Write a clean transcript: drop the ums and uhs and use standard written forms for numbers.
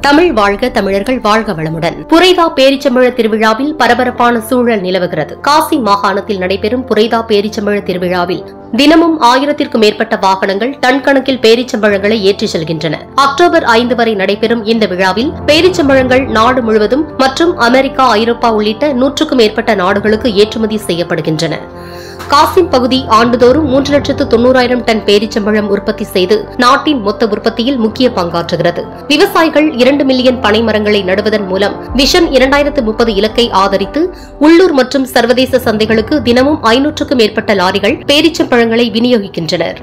தமிழ் வாழ்க, தமிழர்கள் வாழ்க வளமுடன். புரைதா பேரிச்சம்பழ திருவிழாவில் பரபரப்பான சூழல் நிலவுகிறது. காசி மாகாணத்தில் நடைபெறும் புரைதா பேரிச்சம்பழ திருவிழாவில் தினமும் 1000த்திற்கும் மேற்பட்ட வாகனங்கள் டன் கணக்கில் பேரிச்சம்பழங்களை ஏற்றிச் செல்கின்றன. அக்டோபர் 5 வரை நடைபெறும் இந்த விழாவில் பேரிச்சம்பழங்கள் நாடு முழுவதும் மற்றும் அமெரிக்கா, ஐரோப்பா உள்ளிட்ட 100க்கும் மேற்பட்ட நாடுகளுக்கு ஏற்றுமதி செய்யப்படுகின்றன. காசிம் பகுதி ஆண்டுதோறும் 3,90,000 டன் பேரிச்சம்பழம் உற்பத்தி செய்து நாட்டின் மொத்த உற்பத்தியில் முக்கிய பங்காற்றுகிறது. விவசாயிகள் 2 மில்லியன் பனை மரங்களை நடுவதன் மூலம் விஷன் 2030 இலக்கை ஆதரித்து உள்ளூர் மற்றும் சர்வதேச சந்தைகளுக்கு தினமும் 500க்கும் மேற்பட்ட லாரிகள் பேரிச்சம்பழங்களை விநியோகிக்கின்றனர்.